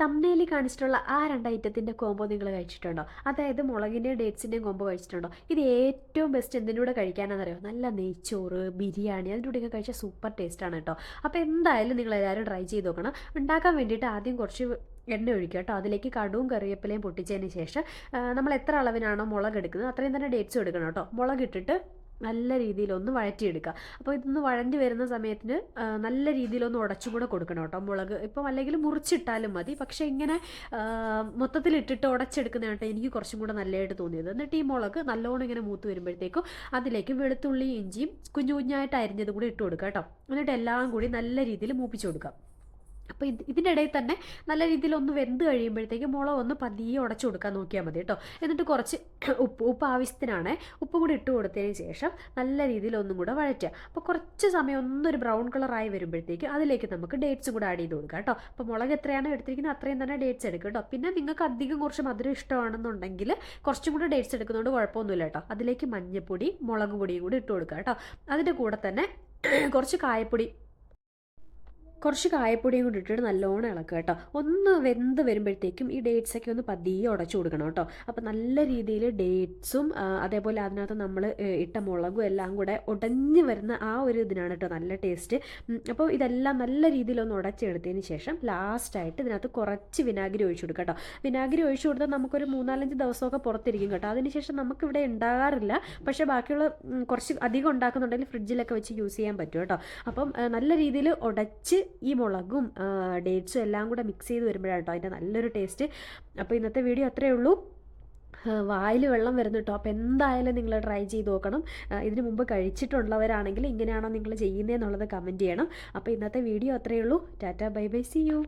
തമ്മനയിൽ കാണിച്ചിട്ടുള്ള ആ 2 ഐറ്റത്തിൻ്റെ കോംബോ നിങ്ങൾ കഴിച്ചിട്ടുണ്ടോ? അതായത് മുളകിൻ്റെയും ഡേറ്റ്സിൻ്റെയും കോംബോ കഴിച്ചിട്ടുണ്ടോ? ഇത് ഏറ്റവും ബെസ്റ്റ് എന്തിൻ്റെ കൂടെ കഴിക്കാനാണെന്നറിയോ? നല്ല നെയ്ച്ചോറ്, ബിരിയാണി അതിൻ്റെ കൂടെയൊക്കെ കഴിച്ചാൽ സൂപ്പർ ടേസ്റ്റാണ് കേട്ടോ. അപ്പോൾ എന്തായാലും നിങ്ങൾ എല്ലാവരും ട്രൈ ചെയ്ത് നോക്കണം. ഉണ്ടാക്കാൻ വേണ്ടിയിട്ട് ആദ്യം കുറച്ച് എണ്ണ ഒഴിക്കുക കേട്ടോ. അതിലേക്ക് കടുവും കറിവേപ്പിലയും പൊട്ടിച്ചതിന് ശേഷം നമ്മൾ എത്ര അളവിനാണോ മുളക് എടുക്കുന്നത് അത്രയും തന്നെ ഡേറ്റ്സും എടുക്കണം കേട്ടോ. മുളകിട്ടിട്ട് നല്ല രീതിയിലൊന്ന് വഴറ്റിയെടുക്കുക. അപ്പോൾ ഇതൊന്ന് വഴഞ്ഞ് വരുന്ന സമയത്തിന് നല്ല രീതിയിലൊന്ന് ഉടച്ചും കൂടെ കൊടുക്കണം കേട്ടോ മുളക്. ഇപ്പം അല്ലെങ്കിൽ മുറിച്ചിട്ടാലും മതി, പക്ഷേ ഇങ്ങനെ മൊത്തത്തിലിട്ടിട്ട് ഉടച്ചെടുക്കുന്നതായിട്ട് എനിക്ക് കുറച്ചും കൂടെ നല്ലതായിട്ട് തോന്നിയത്. എന്നിട്ട് ഈ മുളക് നല്ലോണം ഇങ്ങനെ മൂത്ത് വരുമ്പോഴത്തേക്കും അതിലേക്ക് വെളുത്തുള്ളി ഇഞ്ചിയും കുഞ്ഞു കുഞ്ഞായിട്ട് അരിഞ്ഞത് കൂടി ഇട്ട് കൊടുക്കുക കേട്ടോ. എന്നിട്ട് എല്ലാം കൂടി നല്ല രീതിയിൽ മൂപ്പിച്ച് കൊടുക്കുക. അപ്പോൾ ഇതിൻ്റെ ഇടയിൽ തന്നെ നല്ല രീതിയിൽ ഒന്ന് വെന്ത് കഴിയുമ്പോഴത്തേക്ക് മുളക് ഒന്ന് പതിയെ ഉടച്ചു കൊടുക്കാൻ നോക്കിയാൽ മതി കേട്ടോ. എന്നിട്ട് കുറച്ച് ഉപ്പ് ആവശ്യത്തിനാണ് ഉപ്പ് കൂടി ഇട്ട് കൊടുത്തതിന് ശേഷം നല്ല രീതിയിൽ ഒന്നും കൂടെ വഴറ്റുക. അപ്പോൾ കുറച്ച് സമയം ഒന്നൊരു ബ്രൗൺ കളറായി വരുമ്പോഴത്തേക്ക് അതിലേക്ക് നമുക്ക് ഡേറ്റ്സും കൂടെ ആഡ് ചെയ്ത് കൊടുക്കാം കേട്ടോ. അപ്പോൾ മുളക് എത്രയാണ് എടുത്തിരിക്കുന്നത് അത്രയും തന്നെ ഡേറ്റ്സ് എടുക്കുക കേട്ടോ. പിന്നെ നിങ്ങൾക്ക് അധികം കുറച്ച് മധുരം ഇഷ്ടമാണെന്നുണ്ടെങ്കിൽ കുറച്ചും കൂടെ ഡേറ്റ്സ് എടുക്കുന്നതുകൊണ്ട് കുഴപ്പമൊന്നുമില്ല കേട്ടോ. അതിലേക്ക് മഞ്ഞൾപ്പൊടി മുളക് പൊടിയും കൂടി ഇട്ട് കൊടുക്കുക കേട്ടോ. അതിൻ്റെ കൂടെ തന്നെ കുറച്ച് കായപ്പൊടിയും കൂടി ഇട്ടിട്ട് നല്ലോണം ഇളക്കുക കേട്ടോ. ഒന്ന് വെന്ത് വരുമ്പോഴത്തേക്കും ഈ ഡേറ്റ്സൊക്കെ ഒന്ന് പതിയെ ഉടച്ചു കൊടുക്കണം കേട്ടോ. അപ്പോൾ നല്ല രീതിയിൽ ഡേറ്റ്സും അതേപോലെ അതിനകത്ത് നമ്മൾ ഇട്ട മുളകും എല്ലാം കൂടെ ഉടഞ്ഞ് വരുന്ന ആ ഒരു ഇതിനാണ് കേട്ടോ നല്ല ടേസ്റ്റ്. അപ്പോൾ ഇതെല്ലാം നല്ല രീതിയിലൊന്ന് ഉടച്ചെടുത്തതിന് ശേഷം ലാസ്റ്റായിട്ട് ഇതിനകത്ത് കുറച്ച് വിനാഗിരി ഒഴിച്ചു കൊടുക്കുക കേട്ടോ. വിനാഗിരി ഒഴിച്ചു കൊടുത്താൽ നമുക്കൊരു 3-4 ദിവസമൊക്കെ പുറത്തിരിക്കും കേട്ടോ. അതിനുശേഷം നമുക്കിവിടെ ഉണ്ടാകാറില്ല, പക്ഷേ ബാക്കിയുള്ള കുറച്ച് അധികം ഉണ്ടാക്കുന്നുണ്ടെങ്കിൽ ഫ്രിഡ്ജിലൊക്കെ വെച്ച് യൂസ് ചെയ്യാൻ പറ്റും കേട്ടോ. അപ്പം നല്ല രീതിയിൽ ഉടച്ച് ഈ മുളകും ഡേറ്റ്സും എല്ലാം കൂടെ മിക്സ് ചെയ്ത് വരുമ്പോഴാണ് കേട്ടോ അതിൻ്റെ നല്ലൊരു ടേസ്റ്റ്. അപ്പോൾ ഇന്നത്തെ വീഡിയോ അത്രയേ ഉള്ളൂ. വായിൽ വെള്ളം വരുന്നു കേട്ടോ. അപ്പോൾ എന്തായാലും നിങ്ങൾ ട്രൈ ചെയ്ത് നോക്കണം. ഇതിനു മുമ്പ് കഴിച്ചിട്ടുള്ളവരാണെങ്കിൽ ഇങ്ങനെയാണോ നിങ്ങൾ ചെയ്യുന്നതെന്നുള്ളത് കമൻറ്റ് ചെയ്യണം. അപ്പോൾ ഇന്നത്തെ വീഡിയോ അത്രയേ ഉള്ളൂ. Tata bye bye, see U.